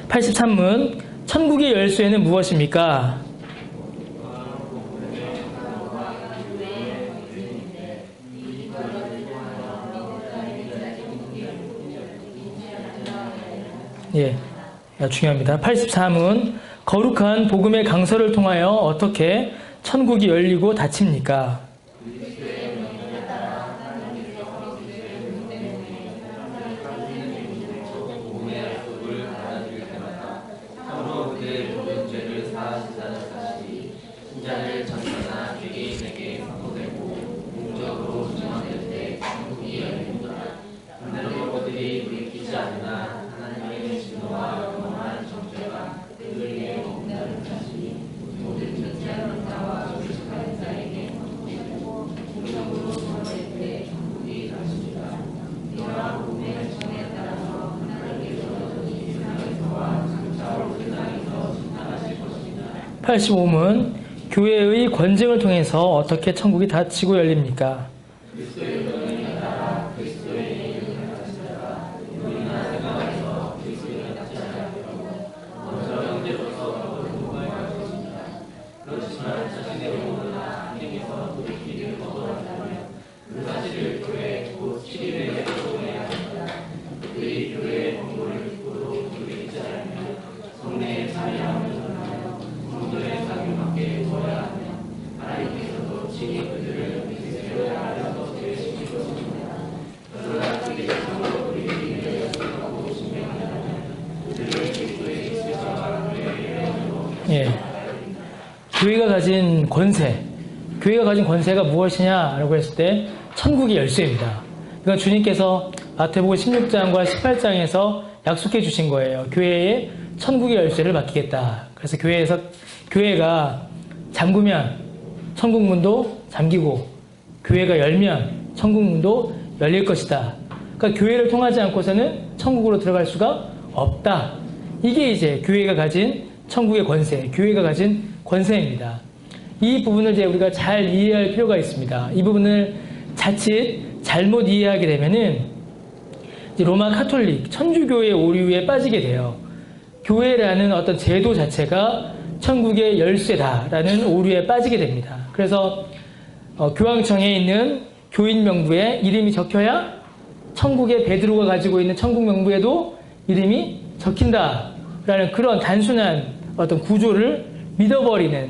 83문 천국의 열쇠는 무엇입니까? 예, 중요합니다. 84문 거룩한 복음의 강서를 통하여 어떻게 천국이 열리고 닫힙니까? (85문) 교회의 권징을 통해서 어떻게 천국이 닫히고 열립니까? 예, 교회가 가진 권세, 교회가 가진 권세가 무엇이냐라고 했을 때 천국의 열쇠입니다. 이건 주님께서 마태복음 16장과 18장에서 약속해 주신 거예요. 교회에 천국의 열쇠를 맡기겠다. 그래서 교회가 잠그면 천국문도 잠기고 교회가 열면 천국문도 열릴 것이다. 그러니까 교회를 통하지 않고서는 천국으로 들어갈 수가 없다. 이게 이제 교회가 가진 천국의 권세, 교회가 가진 권세입니다. 이 부분을 이제 우리가 잘 이해할 필요가 있습니다. 이 부분을 자칫 잘못 이해하게 되면은 이제 로마 카톨릭, 천주교의 오류에 빠지게 돼요. 교회라는 어떤 제도 자체가 천국의 열쇠다라는 오류에 빠지게 됩니다. 그래서 교황청에 있는 교인 명부에 이름이 적혀야 천국의 베드로가 가지고 있는 천국 명부에도 이름이 적힌다라는 그런 단순한 어떤 구조를 믿어버리는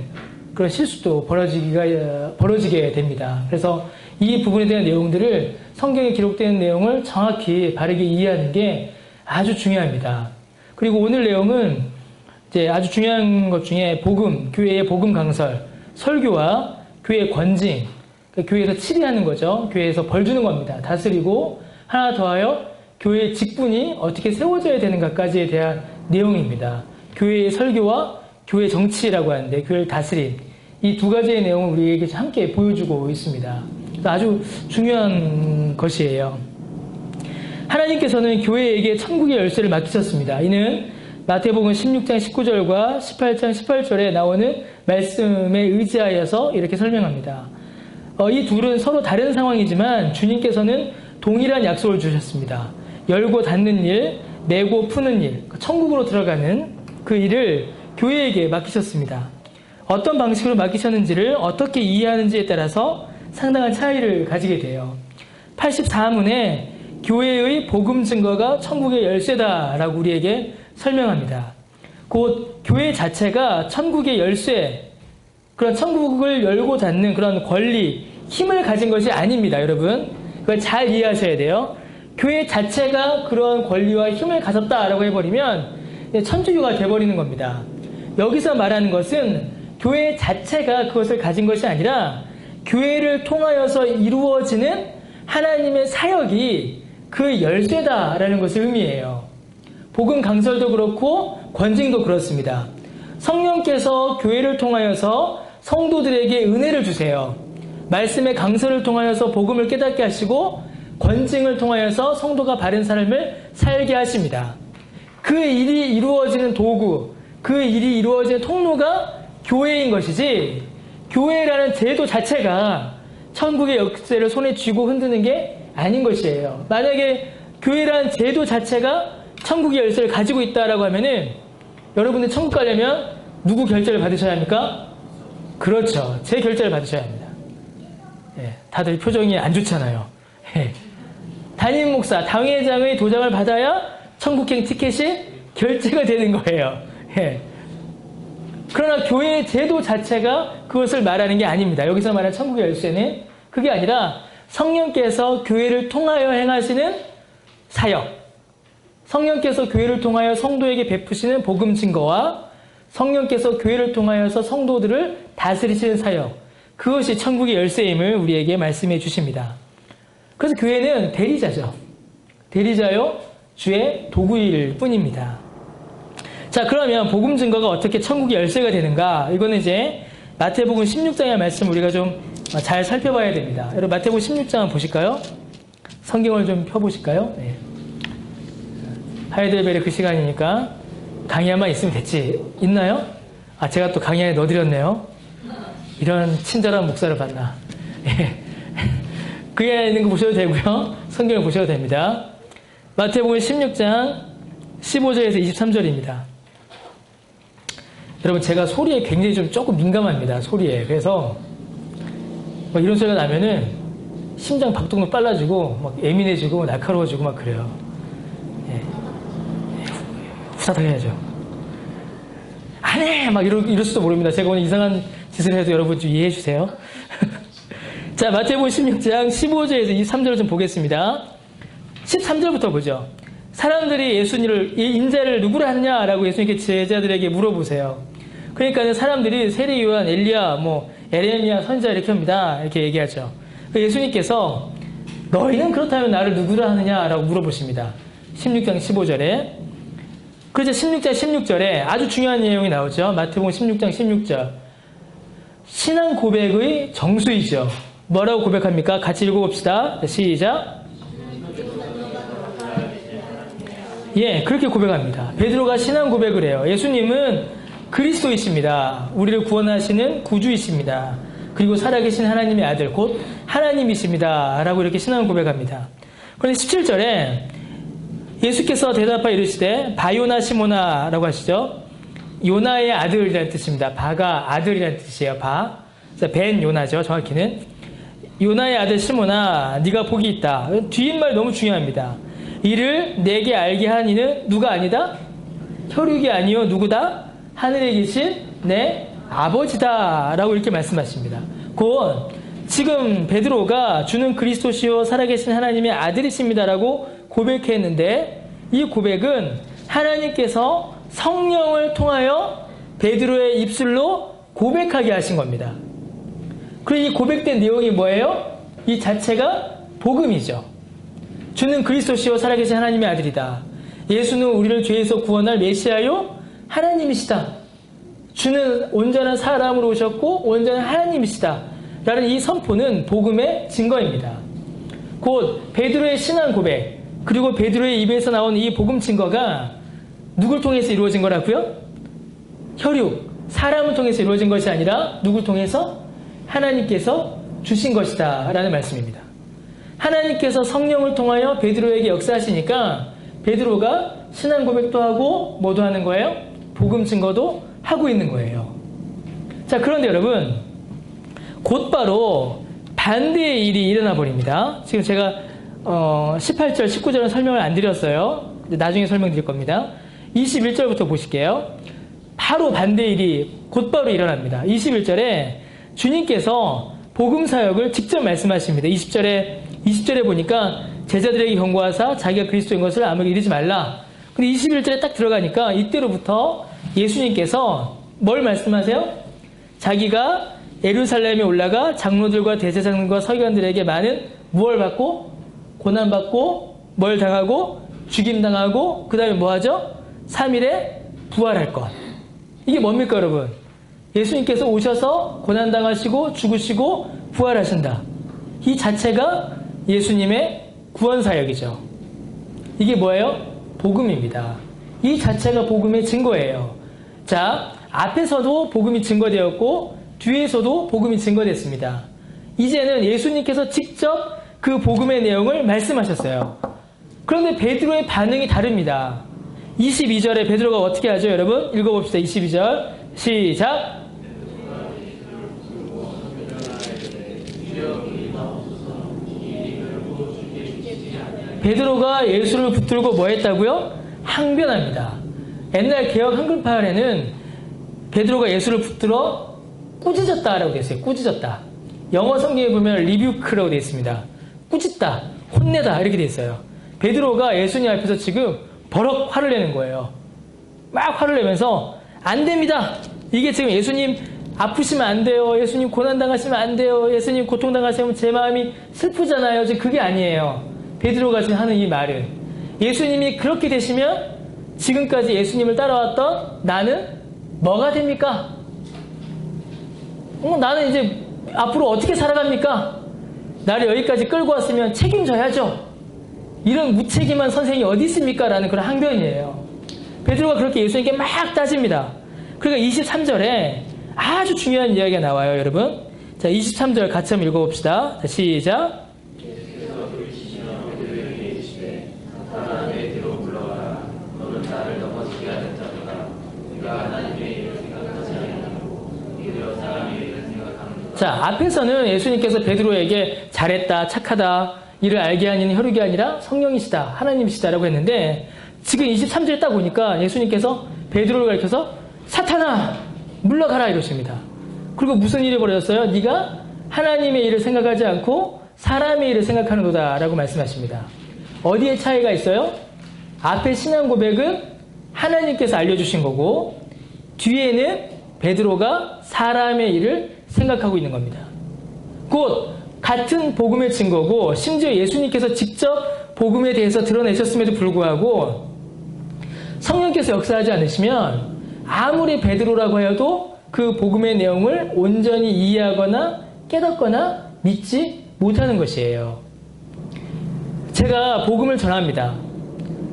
그런 실수도 벌어지게 됩니다. 그래서 이 부분에 대한 내용들을 성경에 기록되는 내용을 정확히 바르게 이해하는 게 아주 중요합니다. 그리고 오늘 내용은 이제 아주 중요한 것 중에 복음, 교회의 복음 강설, 설교와 교회의 권징, 그러니까 교회에서 치리하는 거죠. 교회에서 벌 주는 겁니다. 다스리고 하나 더하여 교회의 직분이 어떻게 세워져야 되는가까지에 대한 내용입니다. 교회의 설교와 교회 정치라고 하는데 교회를 다스림, 이 두 가지의 내용을 우리에게 함께 보여주고 있습니다. 아주 중요한 것이에요. 하나님께서는 교회에게 천국의 열쇠를 맡기셨습니다. 이는 마태복음 16장 19절과 18장 18절에 나오는 말씀에 의지하여서 이렇게 설명합니다. 이 둘은 서로 다른 상황이지만 주님께서는 동일한 약속을 주셨습니다. 열고 닫는 일, 내고 푸는 일, 천국으로 들어가는 그 일을 교회에게 맡기셨습니다. 어떤 방식으로 맡기셨는지를 어떻게 이해하는지에 따라서 상당한 차이를 가지게 돼요. 84문에 교회의 복음 증거가 천국의 열쇠다라고 우리에게 설명합니다. 곧 교회 자체가 천국의 열쇠, 그런 천국을 열고 닫는 그런 권리, 힘을 가진 것이 아닙니다, 여러분. 그걸 잘 이해하셔야 돼요. 교회 자체가 그런 권리와 힘을 가졌다라고 해버리면 천주교가 돼버리는 겁니다. 여기서 말하는 것은 교회 자체가 그것을 가진 것이 아니라 교회를 통하여서 이루어지는 하나님의 사역이 그 열쇠다라는 것을 의미해요. 복음 강설도 그렇고 권징도 그렇습니다. 성령께서 교회를 통하여서 성도들에게 은혜를 주세요. 말씀의 강설을 통하여서 복음을 깨닫게 하시고 권징을 통하여서 성도가 바른 삶을 살게 하십니다. 그 일이 이루어지는 도구, 그 일이 이루어지는 통로가 교회인 것이지 교회라는 제도 자체가 천국의 역사를 손에 쥐고 흔드는 게 아닌 것이에요. 만약에 교회라는 제도 자체가 천국의 열쇠를 가지고 있다라고 하면은 여러분들 천국 가려면 누구 결제를 받으셔야 합니까? 그렇죠. 제 결제를 받으셔야 합니다. 예, 다들 표정이 안 좋잖아요. 예. 담임 목사, 당회장의 도장을 받아야 천국행 티켓이 결제가 되는 거예요. 예. 그러나 교회의 제도 자체가 그것을 말하는 게 아닙니다. 여기서 말하는 천국의 열쇠는 그게 아니라 성령께서 교회를 통하여 행하시는 사역, 성령께서 교회를 통하여 성도에게 베푸시는 복음 증거와 성령께서 교회를 통하여서 성도들을 다스리시는 사역, 그것이 천국의 열쇠임을 우리에게 말씀해 주십니다. 그래서 교회는 대리자죠. 대리자요 주의 도구일 뿐입니다. 자, 그러면 복음 증거가 어떻게 천국의 열쇠가 되는가? 이거는 이제 마태복음 16장의 말씀 우리가 좀 잘 살펴봐야 됩니다. 여러분 마태복음 16장 한번 보실까요? 성경을 좀 펴보실까요? 네. 하이델베르 그 시간이니까 강의안만 있으면 됐지. 있나요? 아, 제가 또 강의안에 넣어드렸네요. 이런 친절한 목사를 봤나. 예. 그에 있는 거 보셔도 되고요. 성경을 보셔도 됩니다. 마태복음 16장 15절에서 23절입니다. 여러분 제가 소리에 굉장히 좀 조금 민감합니다. 소리에. 그래서 막 이런 소리가 나면은 심장 박동도 빨라지고 막 예민해지고 날카로워지고 막 그래요. 예. 후사닥 해야죠. 안 해! 막 이럴지도 모릅니다. 제가 오늘 이상한 짓을 해도 여러분 좀 이해해 주세요. 자, 마태복음 16장 15절에서 23절을 좀 보겠습니다. 13절부터 보죠. 사람들이 예수님을, 이 인자를 누구라 하느냐라고 예수님께 제자들에게 물어보세요. 그러니까 사람들이 세례 요한, 엘리야, 에레미야, 선지자 이렇게 합니다. 이렇게 얘기하죠. 예수님께서 너희는 그렇다면 나를 누구라 하느냐라고 물어보십니다. 16장 15절에. 그래서 16장 16절에 아주 중요한 내용이 나오죠. 마태복음 16장 16절. 신앙 고백의 정수이죠. 뭐라고 고백합니까? 같이 읽어봅시다. 시작. 예, 그렇게 고백합니다. 베드로가 신앙 고백을 해요. 예수님은 그리스도이십니다. 우리를 구원하시는 구주이십니다. 그리고 살아계신 하나님의 아들, 곧 하나님이십니다. 라고 이렇게 신앙을 고백합니다. 그런데 17절에 예수께서 대답하여 이르시되 바요나 시모나 라고 하시죠. 요나의 아들이라는 뜻입니다. 바가 아들이라는 뜻이에요. 바. 벤 요나죠. 정확히는. 요나의 아들 시모나 네가 복이 있다. 뒤인말 너무 중요합니다. 이를 내게 알게 한 이는 누가 아니다? 혈육이 아니요 누구다? 하늘에 계신 내 아버지다 라고 이렇게 말씀하십니다. 곧 지금 베드로가 주는 그리스도시요 살아계신 하나님의 아들이십니다 라고 고백했는데 이 고백은 하나님께서 성령을 통하여 베드로의 입술로 고백하게 하신 겁니다. 그리고 이 고백된 내용이 뭐예요? 이 자체가 복음이죠. 주는 그리스도시요 살아계신 하나님의 아들이다. 예수는 우리를 죄에서 구원할 메시아요 하나님이시다. 주는 온전한 사람으로 오셨고 온전한 하나님이시다. 라는 이 선포는 복음의 증거입니다. 곧 베드로의 신앙 고백 그리고 베드로의 입에서 나온 이 복음 증거가 누굴 통해서 이루어진 거라고요? 혈육, 사람을 통해서 이루어진 것이 아니라 누굴 통해서? 하나님께서 주신 것이다 라는 말씀입니다. 하나님께서 성령을 통하여 베드로에게 역사하시니까 베드로가 신앙 고백도 하고 뭐도 하는 거예요? 복음 증거도 하고 있는 거예요. 자, 그런데 여러분 곧바로 반대의 일이 일어나 버립니다. 지금 제가 18절, 19절은 설명을 안 드렸어요. 나중에 설명드릴 겁니다. 21절부터 보실게요. 바로 반대의 일이 곧바로 일어납니다. 21절에 주님께서 복음 사역을 직접 말씀하십니다. 20절에 보니까 제자들에게 경고하사 자기가 그리스도인 것을 아무에게 이르지 말라. 근데 21절에 딱 들어가니까 이때로부터 예수님께서 뭘 말씀하세요? 자기가 예루살렘에 올라가 장로들과 대제사장과 서기관들에게 많은 무엇을 받고 고난받고 뭘 당하고 죽임당하고 그 다음에 뭐 하죠? 3일에 부활할 것. 이게 뭡니까 여러분? 예수님께서 오셔서 고난당하시고 죽으시고 부활하신다. 이 자체가 예수님의 구원사역이죠. 이게 뭐예요? 복음입니다. 이 자체가 복음의 증거예요. 자, 앞에서도 복음이 증거되었고 뒤에서도 복음이 증거됐습니다. 이제는 예수님께서 직접 그 복음의 내용을 말씀하셨어요. 그런데 베드로의 반응이 다릅니다. 22절에 베드로가 어떻게 하죠, 여러분? 읽어봅시다. 22절. 시작. 베드로가 예수를 붙들고 뭐 했다고요? 항변합니다. 옛날 개역 한글판에는 베드로가 예수를 붙들어 꾸짖었다라고 되어 있어요. 꾸짖었다. 영어 성경에 보면 리뷰크라고 되어 있습니다. 꾸짖다, 혼내다 이렇게 되어 있어요. 베드로가 예수님 앞에서 지금 버럭 화를 내는 거예요. 막 화를 내면서 안 됩니다. 이게 지금 예수님 아프시면 안 돼요. 예수님 고난당하시면 안 돼요. 예수님 고통당하시면 제 마음이 슬프잖아요. 지금 그게 아니에요. 베드로가 지금 하는 이 말은 예수님이 그렇게 되시면 지금까지 예수님을 따라왔던 나는 뭐가 됩니까? 나는 이제 앞으로 어떻게 살아갑니까? 나를 여기까지 끌고 왔으면 책임져야죠. 이런 무책임한 선생이 어디 있습니까? 라는 그런 항변이에요. 베드로가 그렇게 예수님께 막 따집니다. 그러니까 23절에 아주 중요한 이야기가 나와요, 여러분. 자, 23절 같이 한번 읽어봅시다. 자, 시작. 자, 앞에서는 예수님께서 베드로에게 잘했다, 착하다, 이를 알게 하는 혈육이 아니라 성령이시다, 하나님이시다라고 했는데 지금 23절에 딱 보니까 예수님께서 베드로를 가리켜서 사탄아, 물러가라 이러십니다. 그리고 무슨 일이 벌어졌어요? 네가 하나님의 일을 생각하지 않고 사람의 일을 생각하는도다 라고 말씀하십니다. 어디에 차이가 있어요? 앞에 신앙 고백은 하나님께서 알려주신 거고 뒤에는 베드로가 사람의 일을 생각하고 있는 겁니다. 곧 같은 복음의 증거고 심지어 예수님께서 직접 복음에 대해서 드러내셨음에도 불구하고 성령께서 역사하지 않으시면 아무리 베드로라고 해도 그 복음의 내용을 온전히 이해하거나 깨닫거나 믿지 못하는 것이에요. 제가 복음을 전합니다.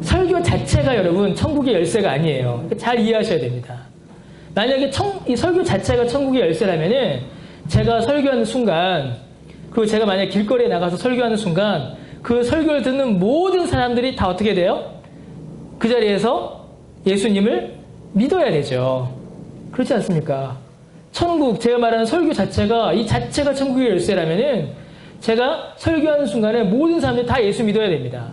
설교 자체가 여러분 천국의 열쇠가 아니에요. 잘 이해하셔야 됩니다. 만약에 이 설교 자체가 천국의 열쇠라면은 제가 설교하는 순간 그리고 제가 만약에 길거리에 나가서 설교하는 순간 그 설교를 듣는 모든 사람들이 다 어떻게 돼요? 그 자리에서 예수님을 믿어야 되죠. 그렇지 않습니까? 천국, 제가 말하는 설교 자체가 이 자체가 천국의 열쇠라면은 제가 설교하는 순간에 모든 사람들이 다 예수 믿어야 됩니다.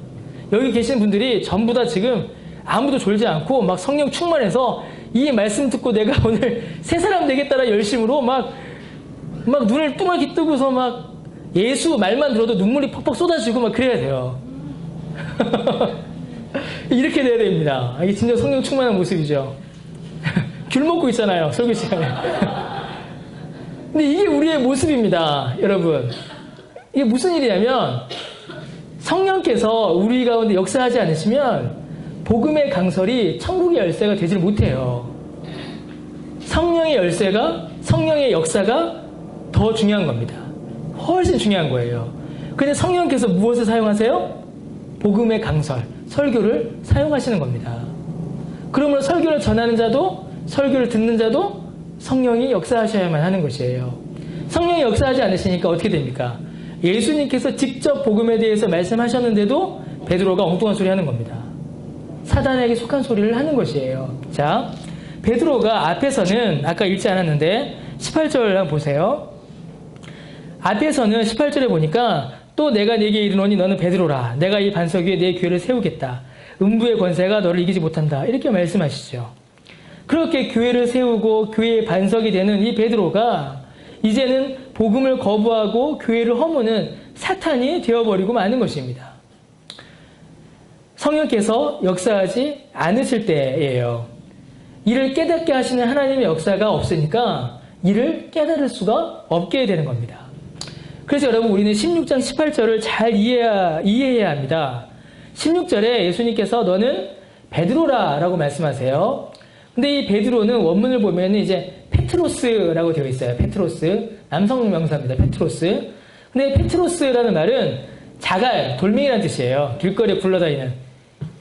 여기 계신 분들이 전부 다 지금 아무도 졸지 않고 막 성령 충만해서 이 말씀 듣고 내가 오늘 새 사람 되겠다라 열심으로 막 눈을 뚜렷이 뜨고서 막 예수 말만 들어도 눈물이 퍽퍽 쏟아지고 막 그래야 돼요. 이렇게 돼야 됩니다. 이게 진짜 성령 충만한 모습이죠. 귤 먹고 있잖아요, 설교 시간에. 근데 이게 우리의 모습입니다, 여러분. 이게 무슨 일이냐면 성령께서 우리 가운데 역사하지 않으시면 복음의 강설이 천국의 열쇠가 되질 못해요. 성령의 열쇠가, 성령의 역사가 더 중요한 겁니다. 훨씬 중요한 거예요. 근데 성령께서 무엇을 사용하세요? 복음의 강설, 설교를 사용하시는 겁니다. 그러므로 설교를 전하는 자도 설교를 듣는 자도 성령이 역사하셔야만 하는 것이에요. 성령이 역사하지 않으시니까 어떻게 됩니까? 예수님께서 직접 복음에 대해서 말씀하셨는데도 베드로가 엉뚱한 소리 하는 겁니다. 사단에게 속한 소리를 하는 것이에요. 자, 베드로가 앞에서는 아까 읽지 않았는데 18절 한번 보세요. 앞에서는 18절에 보니까 또 내가 네게 이르노니 너는 베드로라. 내가 이 반석 위에 내 교회를 세우겠다. 음부의 권세가 너를 이기지 못한다. 이렇게 말씀하시죠. 그렇게 교회를 세우고 교회의 반석이 되는 이 베드로가 이제는 복음을 거부하고 교회를 허무는 사탄이 되어버리고 마는 것입니다. 성령께서 역사하지 않으실 때예요. 이를 깨닫게 하시는 하나님의 역사가 없으니까 이를 깨달을 수가 없게 되는 겁니다. 그래서 여러분 우리는 16장 18절을 잘 이해해야 합니다. 16절에 예수님께서 너는 베드로라 라고 말씀하세요. 근데 이 베드로는 원문을 보면 이제 페트로스라고 되어 있어요. 페트로스. 남성 명사입니다. 페트로스. 근데 페트로스라는 말은 자갈, 돌멩이라는 뜻이에요. 길거리에 굴러다니는.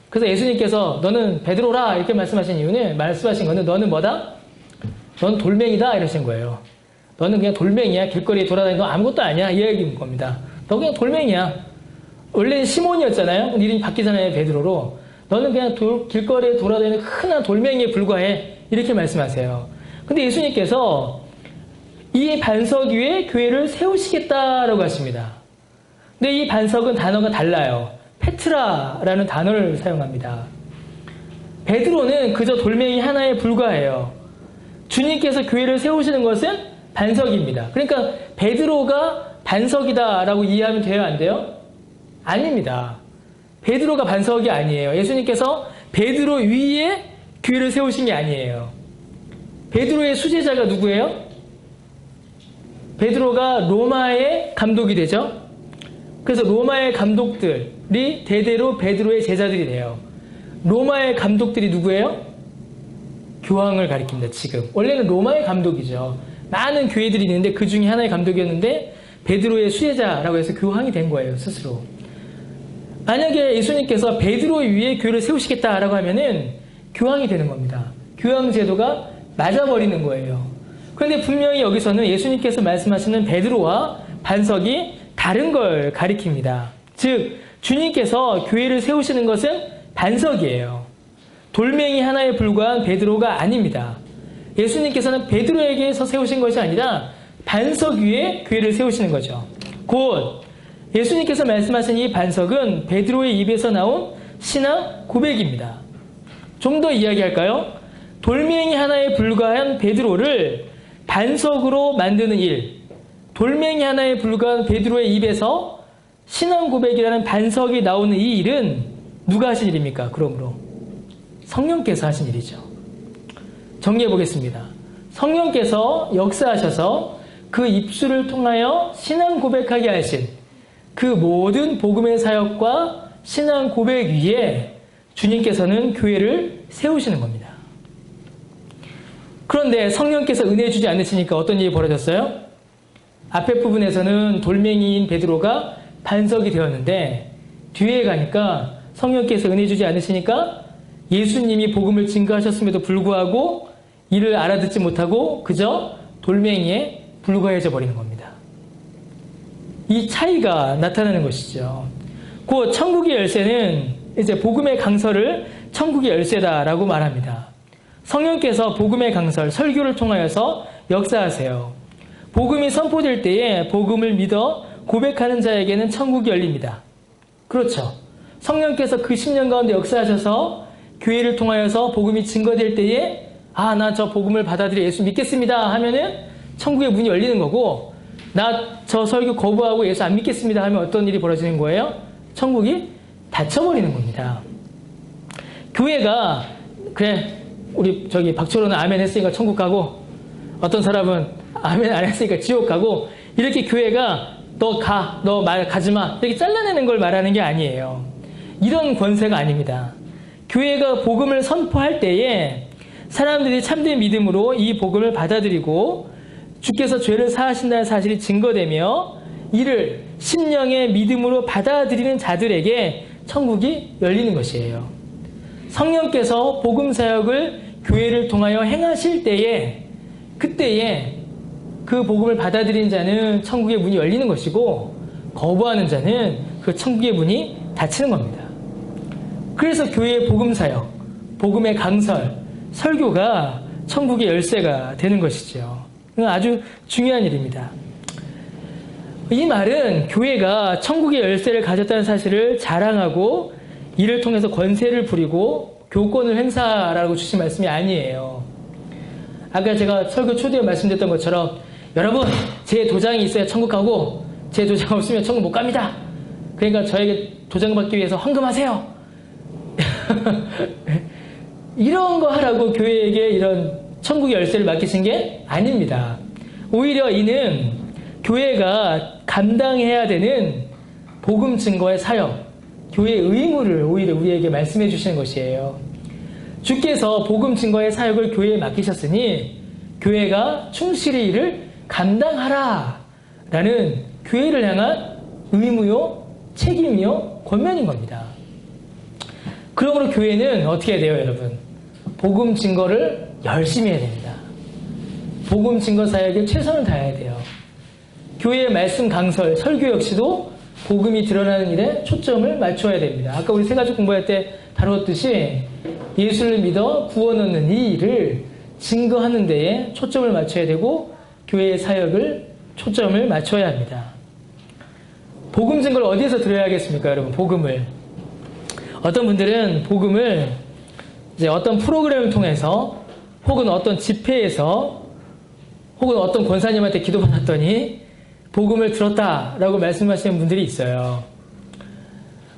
그래서 예수님께서 너는 베드로라 이렇게 말씀하신 이유는 말씀하신 거는 너는 뭐다? 넌 돌멩이다 이러신 거예요. 너는 그냥 돌멩이야. 길거리에 돌아다니는 너 아무것도 아니야. 이 얘기인 겁니다. 너 그냥 돌멩이야. 원래는 시몬이었잖아요. 이름이 바뀌잖아요. 베드로로. 너는 그냥 길거리에 돌아다니는 흔한 돌멩이에 불과해. 이렇게 말씀하세요. 근데 예수님께서 이 반석 위에 교회를 세우시겠다라고 하십니다. 근데 이 반석은 단어가 달라요. 페트라라는 단어를 사용합니다. 베드로는 그저 돌멩이 하나에 불과해요. 주님께서 교회를 세우시는 것은 반석입니다. 그러니까 베드로가 반석이다라고 이해하면 돼요, 안 돼요? 아닙니다. 베드로가 반석이 아니에요. 예수님께서 베드로 위에 교회를 세우신 게 아니에요. 베드로의 수제자가 누구예요? 베드로가 로마의 감독이 되죠. 그래서 로마의 감독들이 대대로 베드로의 제자들이 돼요. 로마의 감독들이 누구예요? 교황을 가리킵니다. 지금 원래는 로마의 감독이죠. 많은 교회들이 있는데 그 중에 하나의 감독이었는데 베드로의 수혜자라고 해서 교황이 된 거예요, 스스로. 만약에 예수님께서 베드로 위에 교회를 세우시겠다라고 하면은 교황이 되는 겁니다. 교황 제도가 맞아버리는 거예요. 그런데 분명히 여기서는 예수님께서 말씀하시는 베드로와 반석이 다른 걸 가리킵니다. 즉 주님께서 교회를 세우시는 것은 반석이에요. 돌멩이 하나에 불과한 베드로가 아닙니다. 예수님께서는 베드로에게서 세우신 것이 아니라 반석 위에 교회를 세우시는 거죠. 곧 예수님께서 말씀하신 이 반석은 베드로의 입에서 나온 신앙 고백입니다. 좀 더 이야기할까요? 돌멩이 하나에 불과한 베드로를 반석으로 만드는 일, 돌멩이 하나에 불과한 베드로의 입에서 신앙 고백이라는 반석이 나오는 이 일은 누가 하신 일입니까? 그러므로 성령께서 하신 일이죠. 정리해 보겠습니다. 성령께서 역사하셔서 그 입술을 통하여 신앙 고백하게 하신 그 모든 복음의 사역과 신앙 고백 위에 주님께서는 교회를 세우시는 겁니다. 그런데 성령께서 은혜 주지 않으시니까 어떤 일이 벌어졌어요? 앞에 부분에서는 돌멩이인 베드로가 반석이 되었는데 뒤에 가니까 성령께서 은혜 주지 않으시니까 예수님이 복음을 증거하셨음에도 불구하고 이를 알아듣지 못하고 그저 돌멩이에 불과해져 버리는 겁니다. 이 차이가 나타나는 것이죠. 곧 천국의 열쇠는 이제 복음의 강설을 천국의 열쇠다라고 말합니다. 성령께서 복음의 강설, 설교를 통하여서 역사하세요. 복음이 선포될 때에 복음을 믿어 고백하는 자에게는 천국이 열립니다. 그렇죠. 성령께서 그 10년 가운데 역사하셔서 교회를 통하여서 복음이 증거될 때에 나 저 복음을 받아들여 예수 믿겠습니다 하면은 천국의 문이 열리는 거고, 나 저 설교 거부하고 예수 안 믿겠습니다 하면 어떤 일이 벌어지는 거예요? 천국이 닫혀버리는 겁니다. 교회가 그래 우리 저기 박철호는 아멘 했으니까 천국 가고 어떤 사람은 아멘 안 했으니까 지옥 가고, 이렇게 교회가 너 가, 너 말 가지마 이렇게 잘라내는 걸 말하는 게 아니에요. 이런 권세가 아닙니다. 교회가 복음을 선포할 때에 사람들이 참된 믿음으로 이 복음을 받아들이고 주께서 죄를 사하신다는 사실이 증거되며 이를 심령의 믿음으로 받아들이는 자들에게 천국이 열리는 것이에요. 성령께서 복음 사역을 교회를 통하여 행하실 때에 그때에 그 복음을 받아들이는 자는 천국의 문이 열리는 것이고 거부하는 자는 그 천국의 문이 닫히는 겁니다. 그래서 교회의 복음 사역, 복음의 강설, 설교가 천국의 열쇠가 되는 것이죠. 아주 중요한 일입니다. 이 말은 교회가 천국의 열쇠를 가졌다는 사실을 자랑하고 이를 통해서 권세를 부리고 교권을 행사하라고 주신 말씀이 아니에요. 아까 제가 설교 초대에 말씀드렸던 것처럼 여러분 제 도장이 있어야 천국 가고 제 도장 없으면 천국 못 갑니다. 그러니까 저에게 도장 받기 위해서 헌금하세요. 이런 거 하라고 교회에게 이런 천국의 열쇠를 맡기신 게 아닙니다. 오히려 이는 교회가 감당해야 되는 복음 증거의 사역, 교회의 의무를 오히려 우리에게 말씀해 주시는 것이에요. 주께서 복음 증거의 사역을 교회에 맡기셨으니 교회가 충실히 이를 감당하라 라는 교회를 향한 의무요, 책임이요, 권면인 겁니다. 그러므로 교회는 어떻게 해야 돼요, 여러분? 복음 증거를 열심히 해야 됩니다. 복음 증거 사역에 최선을 다해야 돼요. 교회의 말씀 강설, 설교 역시도 복음이 드러나는 일에 초점을 맞춰야 됩니다. 아까 우리 세가지 공부할 때 다루었듯이 예수를 믿어 구원 얻는 이 일을 증거하는 데에 초점을 맞춰야 되고 교회의 사역을 초점을 맞춰야 합니다. 복음 증거를 어디에서 들어야겠습니까, 여러분? 복음을. 어떤 분들은 복음을 이제 어떤 프로그램을 통해서 혹은 어떤 집회에서 혹은 어떤 권사님한테 기도받았더니 복음을 들었다라고 말씀하시는 분들이 있어요.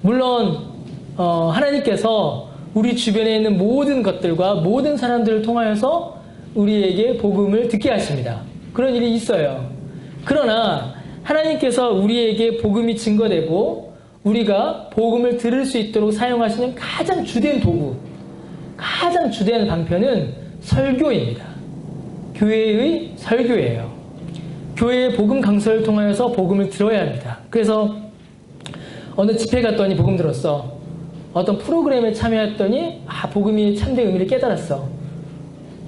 물론 하나님께서 우리 주변에 있는 모든 것들과 모든 사람들을 통하여서 우리에게 복음을 듣게 하십니다. 그런 일이 있어요. 그러나 하나님께서 우리에게 복음이 증거되고 우리가 복음을 들을 수 있도록 사용하시는 가장 주된 도구, 가장 주된 방편은 설교입니다. 교회의 설교예요. 교회의 복음 강서를 통하여서 복음을 들어야 합니다. 그래서 어느 집회 갔더니 복음 들었어. 어떤 프로그램에 참여했더니 복음이 참된 의미를 깨달았어.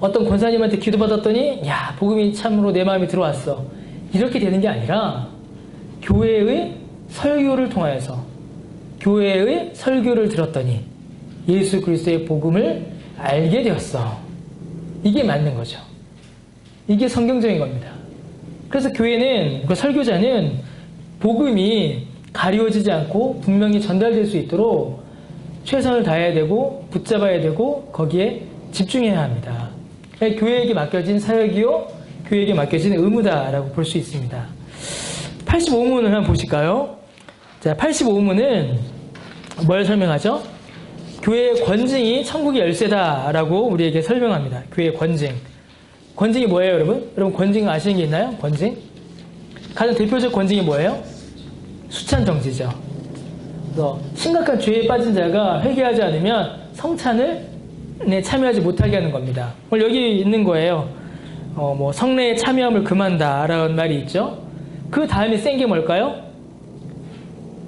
어떤 권사님한테 기도받았더니 복음이 참으로 내 마음에 들어왔어. 이렇게 되는 게 아니라 교회의 설교를 통하여서 교회의 설교를 들었더니 예수 그리스도의 복음을 알게 되었어. 이게 맞는 거죠. 이게 성경적인 겁니다. 그래서 교회는, 그 설교자는 복음이 가리워지지 않고 분명히 전달될 수 있도록 최선을 다해야 되고 붙잡아야 되고 거기에 집중해야 합니다. 교회에게 맡겨진 사역이요, 교회에게 맡겨진 의무다라고 볼 수 있습니다. 85문을 한번 보실까요? 자, 85문은 뭘 설명하죠? 교회의 권징이 천국의 열쇠다라고 우리에게 설명합니다. 교회의 권징. 권징이 뭐예요, 여러분? 여러분 권징 아시는 게 있나요? 권징? 가장 대표적 권징이 뭐예요? 수찬정지죠. 그래서 심각한 죄에 빠진 자가 회개하지 않으면 성찬을 참여하지 못하게 하는 겁니다. 오늘 여기 있는 거예요. 성례에 참여함을 금한다라는 말이 있죠. 그 다음에 센 게 뭘까요?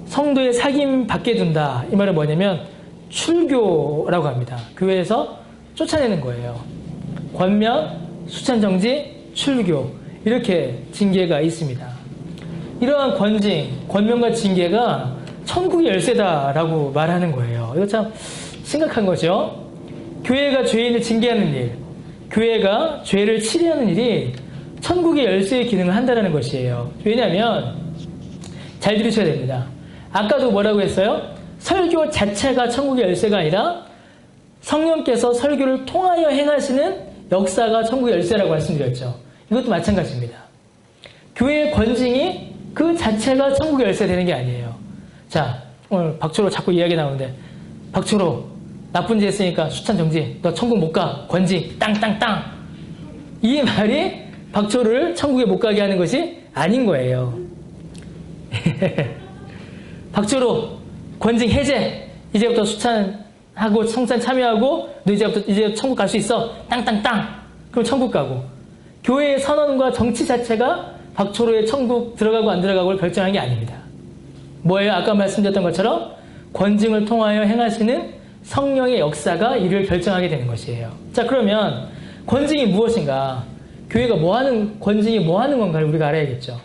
성도의 사귐 밖에 둔다. 이 말은 뭐냐면 출교라고 합니다. 교회에서 쫓아내는 거예요. 권면, 수찬정지, 출교, 이렇게 징계가 있습니다. 이러한 권징, 권면과 징계가 천국의 열쇠다라고 말하는 거예요. 이거 참 심각한 거죠. 교회가 죄인을 징계하는 일, 교회가 죄를 치료하는 일이 천국의 열쇠의 기능을 한다는 것이에요. 왜냐하면 잘 들으셔야 됩니다. 아까도 뭐라고 했어요? 설교 자체가 천국의 열쇠가 아니라 성령께서 설교를 통하여 행하시는 역사가 천국의 열쇠라고 말씀드렸죠. 이것도 마찬가지입니다. 교회의 권징이 그 자체가 천국의 열쇠 되는 게 아니에요. 자, 오늘 박초로 자꾸 이야기 나오는데, 박초로 나쁜 짓 했으니까 수찬 정지, 너 천국 못 가, 권징 땅땅땅, 이 말이 박초를 천국에 못 가게 하는 것이 아닌 거예요. 박초로 권징 해제, 이제부터 수찬하고 성찬 참여하고 너 이제 천국 갈 수 있어, 땅땅땅, 그럼 천국 가고. 교회의 선언과 정치 자체가 박초로의 천국 들어가고 안 들어가고를 결정한 게 아닙니다. 뭐예요? 아까 말씀드렸던 것처럼 권징을 통하여 행하시는 성령의 역사가 이를 결정하게 되는 것이에요. 자, 그러면 권징이 무엇인가? 교회가 권징이 뭐 하는 건가를 우리가 알아야겠죠.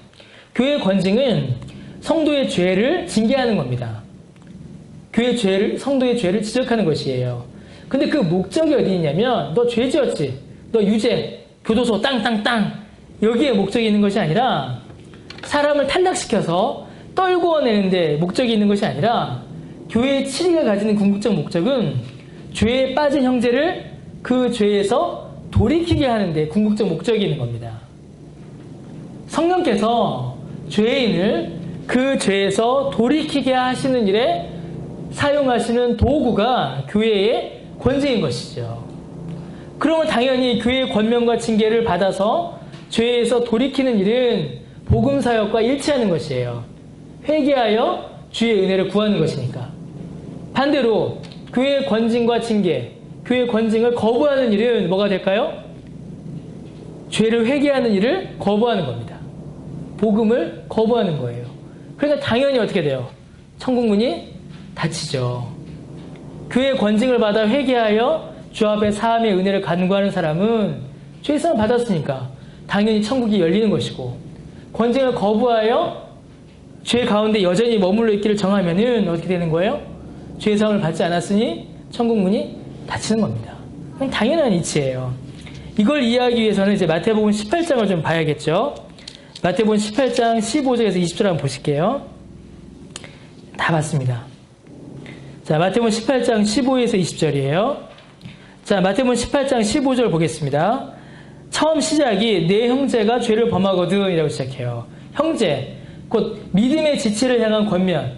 교회의 권징은 성도의 죄를 징계하는 겁니다. 성도의 죄를 지적하는 것이에요. 근데 그 목적이 어디 있냐면, 너 죄 지었지? 너 유죄, 교도소 땅땅땅, 여기에 목적이 있는 것이 아니라 사람을 탈락시켜서 떨구어내는데 목적이 있는 것이 아니라 교회의 치리가 가지는 궁극적 목적은 죄에 빠진 형제를 그 죄에서 돌이키게 하는데 궁극적 목적이 있는 겁니다. 성령께서 죄인을 그 죄에서 돌이키게 하시는 일에 사용하시는 도구가 교회의 권징인 것이죠. 그러면 당연히 교회의 권면과 징계를 받아서 죄에서 돌이키는 일은 복음사역과 일치하는 것이에요. 회개하여 주의 은혜를 구하는 것이니까. 반대로 교회의 권징과 징계, 교회의 권징을 거부하는 일은 뭐가 될까요? 죄를 회개하는 일을 거부하는 겁니다. 복음을 거부하는 거예요. 그러니까 당연히 어떻게 돼요? 천국문이 닫히죠. 교회의 권징을 받아 회개하여 주 앞에 사함의 은혜를 간구하는 사람은 죄사함 받았으니까 당연히 천국이 열리는 것이고, 권징을 거부하여 죄 가운데 여전히 머물러 있기를 정하면은 어떻게 되는 거예요? 죄 사함을 받지 않았으니 천국 문이 닫히는 겁니다. 그건 당연한 이치예요. 이걸 이해하기 위해서는 이제 마태복음 18장을 좀 봐야겠죠. 마태복음 18장 15절에서 20절 한번 보실게요. 다 봤습니다. 자, 마태복음 18장 15에서 20절이에요. 자, 마태복음 18장 15절 보겠습니다. 처음 시작이 내 형제가 죄를 범하거든 이라고 시작해요. 형제, 곧 믿음의 지체를 향한 권면,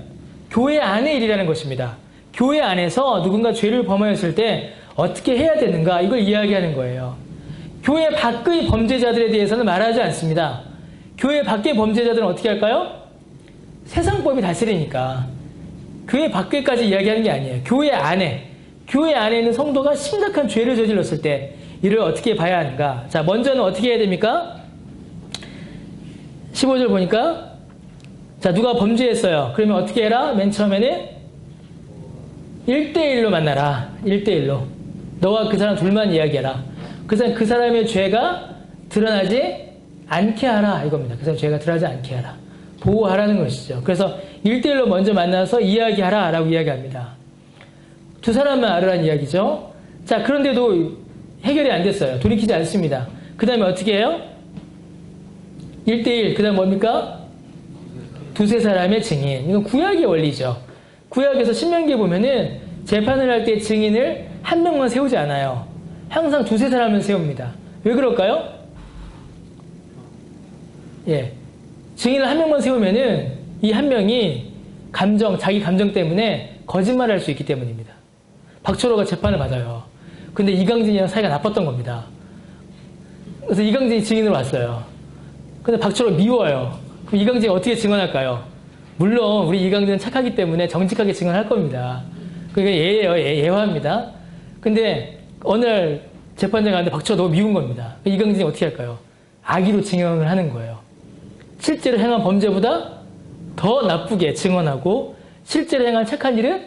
교회 안의 일이라는 것입니다. 교회 안에서 누군가 죄를 범하였을 때 어떻게 해야 되는가 이걸 이야기하는 거예요. 교회 밖의 범죄자들에 대해서는 말하지 않습니다. 교회 밖의 범죄자들은 어떻게 할까요? 세상법이 다스리니까 교회 밖에까지 이야기하는 게 아니에요. 교회 안에 있는 성도가 심각한 죄를 저질렀을 때 이를 어떻게 봐야 하는가. 자, 먼저는 어떻게 해야 됩니까? 15절 보니까 자, 누가 범죄했어요. 그러면 어떻게 해라? 맨 처음에는 1대1로 만나라. 1대1로. 너와 그 사람 둘만 이야기해라. 그 사람의 죄가 드러나지 않게 하라. 이겁니다. 그 사람 죄가 드러나지 않게 하라. 보호하라는 것이죠. 그래서 1대1로 먼저 만나서 이야기하라. 라고 이야기합니다. 두 사람만 알으라는 이야기죠. 자, 그런데도 해결이 안 됐어요. 돌이키지 않습니다. 그 다음에 어떻게 해요? 1대1. 그 다음 뭡니까? 두세 사람의 증인. 이건 구약의 원리죠. 구약에서 신명기에 보면은 재판을 할 때 증인을 한 명만 세우지 않아요. 항상 두세 사람을 세웁니다. 왜 그럴까요? 예. 증인을 한 명만 세우면은 이 한 명이 자기 감정 때문에 거짓말을 할 수 있기 때문입니다. 박철호가 재판을 받아요. 근데 이강진이랑 사이가 나빴던 겁니다. 그래서 이강진이 증인으로 왔어요. 근데 박철호 미워요. 그럼 이강진이 어떻게 증언할까요? 물론 우리 이강진은 착하기 때문에 정직하게 증언할 겁니다. 그게 예예요. 예화입니다. 근데 어느 날 재판장 가는데 박철호 너무 미운 겁니다. 이강진이 어떻게 할까요? 악의로 증언을 하는 거예요. 실제로 행한 범죄보다 더 나쁘게 증언하고 실제로 행한 착한 일은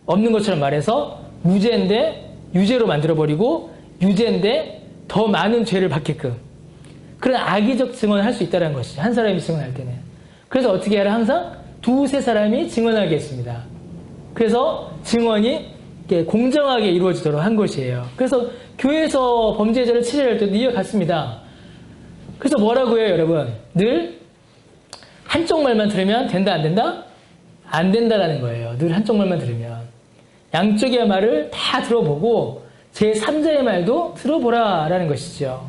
없는 것처럼 말해서 무죄인데 유죄로 만들어버리고 유죄인데 더 많은 죄를 받게끔 그런 악의적 증언을 할 수 있다는 것이죠. 한 사람이 증언할 때는. 그래서 어떻게 해야 항상 두세 사람이 증언하게 했습니다. 그래서 증언이 공정하게 이루어지도록 한 것이에요. 그래서 교회에서 범죄자를 치료할 때도 이와 같습니다. 그래서 뭐라고 해요, 여러분? 늘 한쪽 말만 들으면 된다, 안 된다? 안 된다라는 거예요. 늘 한쪽 말만 들으면. 양쪽의 말을 다 들어보고 제3자의 말도 들어보라라는 것이죠.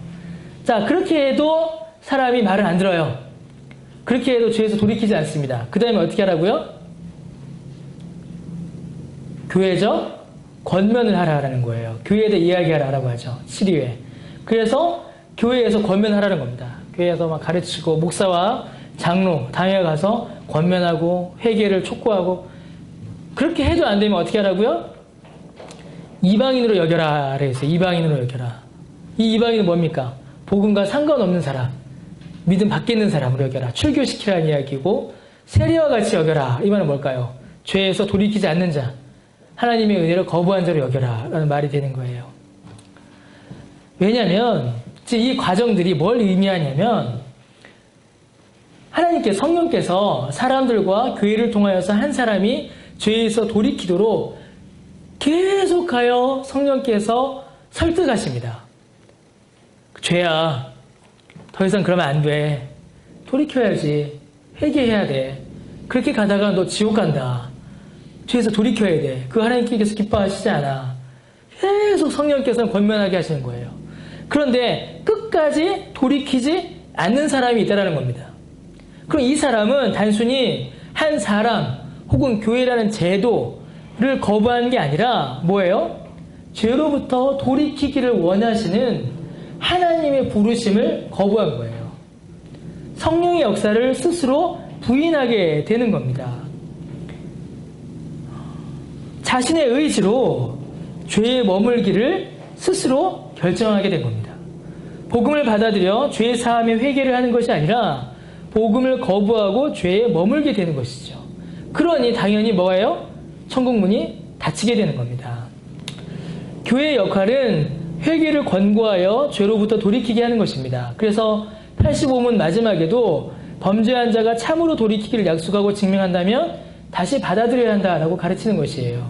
자, 그렇게 해도 사람이 말을 안 들어요. 그렇게 해도 죄에서 돌이키지 않습니다. 그 다음에 어떻게 하라고요? 교회적 권면을 하라는 거예요. 교회에 대해 이야기하라고 하죠. 7위에. 그래서 교회에서 권면하라는 겁니다. 교회에서 막 가르치고 목사와 장로, 당회에 가서 권면하고 회개를 촉구하고 그렇게 해도 안 되면 어떻게 하라고요? 이방인으로 여겨라. 그래서 이방인으로 여겨라. 이 이방인은 뭡니까? 복음과 상관없는 사람, 믿음 밖에 있는 사람으로 여겨라. 출교시키라는 이야기고 세리와 같이 여겨라. 이 말은 뭘까요? 죄에서 돌이키지 않는 자, 하나님의 은혜를 거부한 자로 여겨라. 라는 말이 되는 거예요. 왜냐하면 이 과정들이 뭘 의미하냐면 하나님께 성령께서 사람들과 교회를 통하여서 한 사람이 죄에서 돌이키도록 계속하여 성령께서 설득하십니다. 죄야, 더 이상 그러면 안 돼. 돌이켜야지. 회개해야 돼. 그렇게 가다가 너 지옥 간다. 죄에서 돌이켜야 돼. 그 하나님께서 기뻐하시지 않아. 계속 성령께서는 권면하게 하시는 거예요. 그런데 끝까지 돌이키지 않는 사람이 있다는 겁니다. 그럼 이 사람은 단순히 한 사람 혹은 교회라는 제도를 거부하는 게 아니라 뭐예요? 죄로부터 돌이키기를 원하시는 하나님의 부르심을 거부한 거예요. 성령의 역사를 스스로 부인하게 되는 겁니다. 자신의 의지로 죄에 머물기를 스스로 결정하게 된 겁니다. 복음을 받아들여 죄 사함의 회개를 하는 것이 아니라 복음을 거부하고 죄에 머물게 되는 것이죠. 그러니 당연히 뭐예요? 천국 문이 닫히게 되는 겁니다. 교회의 역할은 회개를 권고하여 죄로부터 돌이키게 하는 것입니다. 그래서 85문 마지막에도 범죄한 자가 참으로 돌이키기를 약속하고 증명한다면 다시 받아들여야 한다라고 가르치는 것이에요.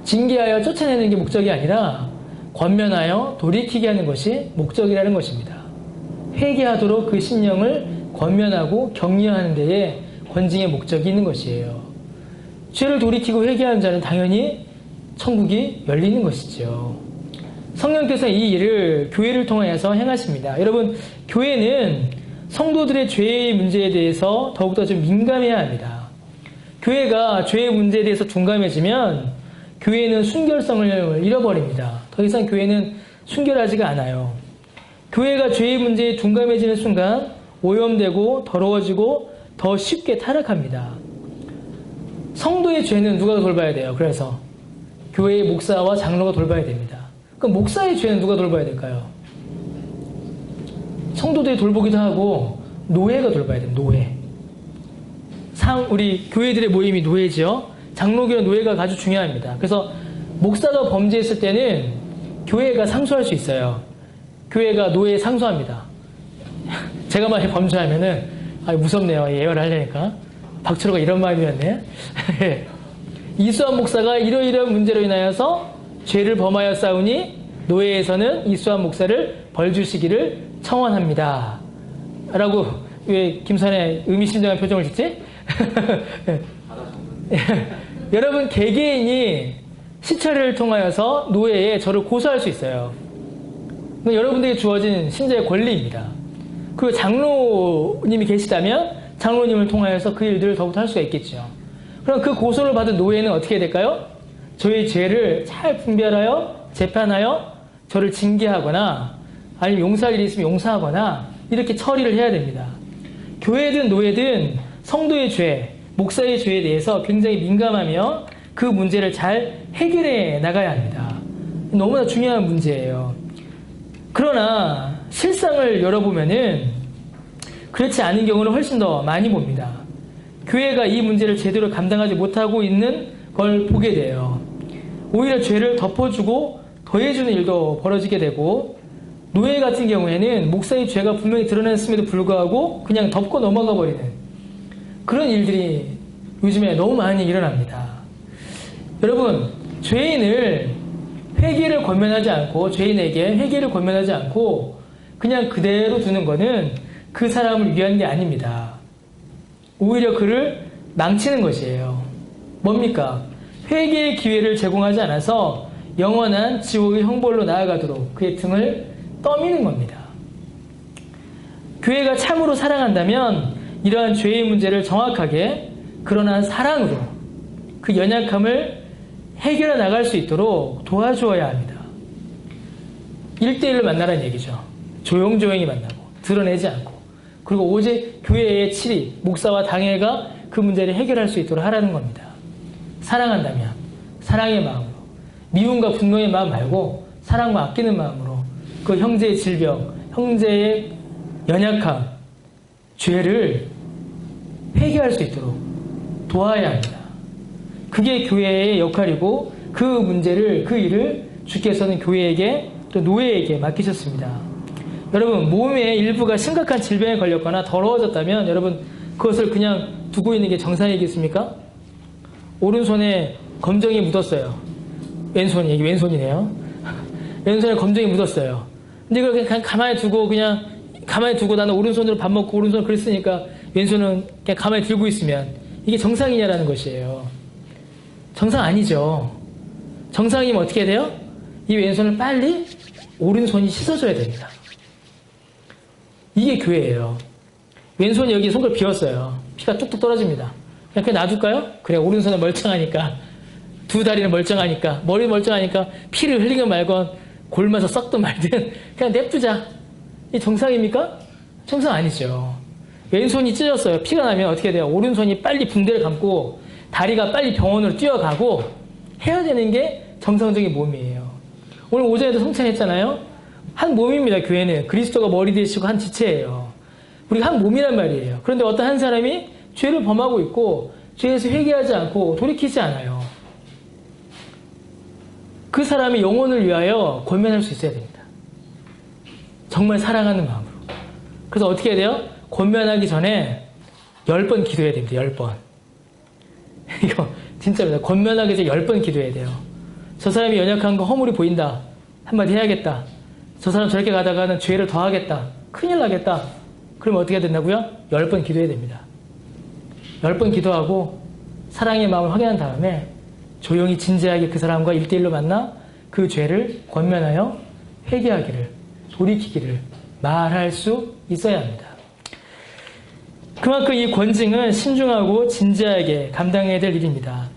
징계하여 쫓아내는 게 목적이 아니라 권면하여 돌이키게 하는 것이 목적이라는 것입니다. 회개하도록 그 심령을 권면하고 격려하는 데에 권징의 목적이 있는 것이에요. 죄를 돌이키고 회개하는 자는 당연히 천국이 열리는 것이죠. 성령께서 이 일을 교회를 통하여서 행하십니다. 여러분, 교회는 성도들의 죄의 문제에 대해서 더욱더 좀 민감해야 합니다. 교회가 죄의 문제에 대해서 둔감해지면 교회는 순결성을 잃어버립니다. 더 이상 교회는 순결하지가 않아요. 교회가 죄의 문제에 둔감해지는 순간 오염되고 더러워지고 더 쉽게 타락합니다. 성도의 죄는 누가 돌봐야 돼요? 그래서 교회의 목사와 장로가 돌봐야 됩니다. 그럼 목사의 죄는 누가 돌봐야 될까요? 성도들이 돌보기도 하고 노예가 돌봐야 돼요. 노예. 우리 교회들의 모임이 노예지요. 장로교는 노예가 아주 중요합니다. 그래서 목사가 범죄했을 때는 교회가 상소할 수 있어요. 교회가 노예 상소합니다. 제가 만약에 범죄하면은 무섭네요. 예언을 하려니까. 박철호가 이런 마음이었네. 이수환 목사가 이러이러한 문제로 인하여서 죄를 범하여 싸우니 노예에서는 이수환 목사를 벌 주시기를 청원합니다. 라고 왜 김선의 의미심장한 표정을 짓지? 여러분, 개개인이 시찰을 통하여서 노예에 저를 고소할 수 있어요. 여러분들에게 주어진 신자의 권리입니다. 그리고 장로님이 계시다면 장로님을 통하여서 그 일들을 더욱더 할 수가 있겠죠. 그럼 그 고소를 받은 노예는 어떻게 해야 될까요? 저의 죄를 잘 분별하여 재판하여 저를 징계하거나 아니면 용서할 일이 있으면 용서하거나 이렇게 처리를 해야 됩니다. 교회든 노예든 성도의 죄, 목사의 죄에 대해서 굉장히 민감하며 그 문제를 잘 해결해 나가야 합니다. 너무나 중요한 문제예요. 그러나 실상을 열어보면은 그렇지 않은 경우는 훨씬 더 많이 봅니다. 교회가 이 문제를 제대로 감당하지 못하고 있는 걸 보게 돼요. 오히려 죄를 덮어주고 더해주는 일도 벌어지게 되고, 노예 같은 경우에는 목사의 죄가 분명히 드러났음에도 불구하고 그냥 덮고 넘어가 버리는 그런 일들이 요즘에 너무 많이 일어납니다. 여러분, 죄인을 회개를 권면하지 않고, 죄인에게 회개를 권면하지 않고 그냥 그대로 두는 것은 그 사람을 위한 게 아닙니다. 오히려 그를 망치는 것이에요. 뭡니까? 회개의 기회를 제공하지 않아서 영원한 지옥의 형벌로 나아가도록 그의 등을 떠미는 겁니다. 교회가 참으로 사랑한다면 이러한 죄의 문제를 정확하게, 그러나 사랑으로 그 연약함을 해결해 나갈 수 있도록 도와주어야 합니다. 1대1로 만나라는 얘기죠. 조용조용히 만나고 드러내지 않고, 그리고 오직 교회의 치리, 목사와 당회가 그 문제를 해결할 수 있도록 하라는 겁니다. 사랑한다면 사랑의 마음으로, 미움과 분노의 마음 말고 사랑과 아끼는 마음으로 그 형제의 질병, 형제의 연약함, 죄를 회개할 수 있도록 도와야 합니다. 그게 교회의 역할이고, 그 문제를, 그 일을 주께서는 교회에게 또 노예에게 맡기셨습니다. 여러분, 몸의 일부가 심각한 질병에 걸렸거나 더러워졌다면 여러분 그것을 그냥 두고 있는 게 정상이겠습니까? 오른손에 검정이 묻었어요. 왼손이, 이게 왼손이네요. 왼손에 검정이 묻었어요. 근데 이걸 그냥 가만히 두고 나는 오른손으로 밥 먹고 오른손으로 그랬으니까 왼손은 그냥 가만히 들고 있으면 이게 정상이냐라는 것이에요. 정상 아니죠. 정상이면 어떻게 해야 돼요? 이 왼손을 빨리 오른손이 씻어줘야 됩니다. 이게 교회예요. 왼손이 여기 손을 비웠어요. 피가 뚝뚝 떨어집니다. 그냥 놔둘까요? 그래, 오른손은 멀쩡하니까, 두 다리는 멀쩡하니까, 머리 멀쩡하니까 피를 흘리건 말건 골마서 썩든 말든 그냥 냅두자. 이 정상입니까? 정상 아니죠. 왼손이 찢어졌어요. 피가 나면 어떻게 돼요? 오른손이 빨리 붕대를 감고 다리가 빨리 병원으로 뛰어가고 해야 되는 게 정상적인 몸이에요. 오늘 오전에도 성찬했잖아요. 한 몸입니다. 교회는 그리스도가 머리 되시고 한 지체예요. 우리가 한 몸이란 말이에요. 그런데 어떤 한 사람이 죄를 범하고 있고 죄에서 회개하지 않고 돌이키지 않아요. 그 사람이 영혼을 위하여 권면할 수 있어야 됩니다. 정말 사랑하는 마음으로. 그래서 어떻게 해야 돼요? 권면하기 전에 10번 기도해야 됩니다. 10번. 이거 진짜입니다. 권면하기 전에 10번 기도해야 돼요. 저 사람이 연약한 거 허물이 보인다. 한마디 해야겠다. 저 사람 저렇게 가다가는 죄를 더하겠다. 큰일 나겠다. 그러면 어떻게 해야 된다고요? 10번 기도해야 됩니다. 10번 기도하고 사랑의 마음을 확인한 다음에 조용히 진지하게 그 사람과 1대1로 만나 그 죄를 권면하여 회개하기를, 돌이키기를 말할 수 있어야 합니다. 그만큼 이 권징은 신중하고 진지하게 감당해야 될 일입니다.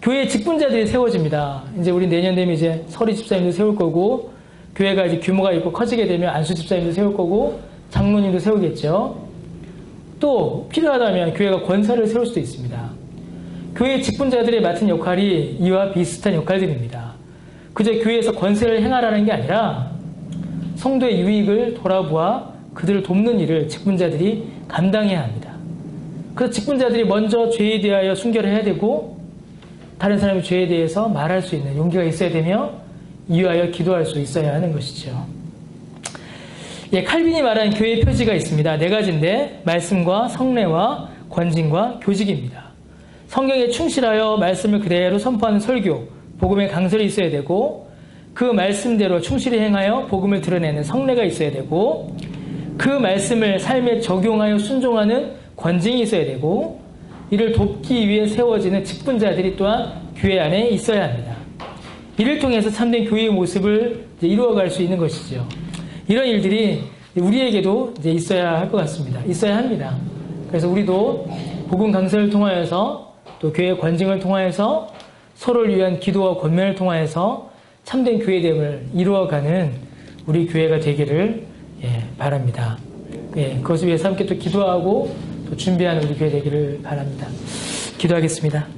교회 직분자들이 세워집니다. 이제 우리 내년 되면 이제 서리 집사님도 세울 거고, 교회가 이제 규모가 있고 커지게 되면 안수 집사님도 세울 거고, 장로님도 세우겠죠. 또 필요하다면 교회가 권사를 세울 수도 있습니다. 교회 직분자들이 맡은 역할이 이와 비슷한 역할들입니다. 그저 교회에서 권세를 행하라는 게 아니라 성도의 유익을 돌아보아 그들을 돕는 일을 직분자들이 감당해야 합니다. 그래서 직분자들이 먼저 죄에 대하여 순결을 해야 되고, 다른 사람의 죄에 대해서 말할 수 있는 용기가 있어야 되며, 이유하여 기도할 수 있어야 하는 것이죠. 예, 칼빈이 말한 교회의 표지가 있습니다. 4가지인데 말씀과 성례와 권징과 교직입니다. 성경에 충실하여 말씀을 그대로 선포하는 설교, 복음의 강설이 있어야 되고, 그 말씀대로 충실히 행하여 복음을 드러내는 성례가 있어야 되고, 그 말씀을 삶에 적용하여 순종하는 권징이 있어야 되고, 이를 돕기 위해 세워지는 직분자들이 또한 교회 안에 있어야 합니다. 이를 통해서 참된 교회의 모습을 이루어갈 수 있는 것이죠. 이런 일들이 우리에게도 이제 있어야 할 것 같습니다. 있어야 합니다. 그래서 우리도 복음 강설을 통하여서 또 교회의 권징을 통하여서 서로를 위한 기도와 권면을 통하여서 참된 교회됨을 이루어가는 우리 교회가 되기를 바랍니다. 그것을 위해서 함께 또 기도하고 또 준비하는 우리 교회 되기를 바랍니다. 기도하겠습니다.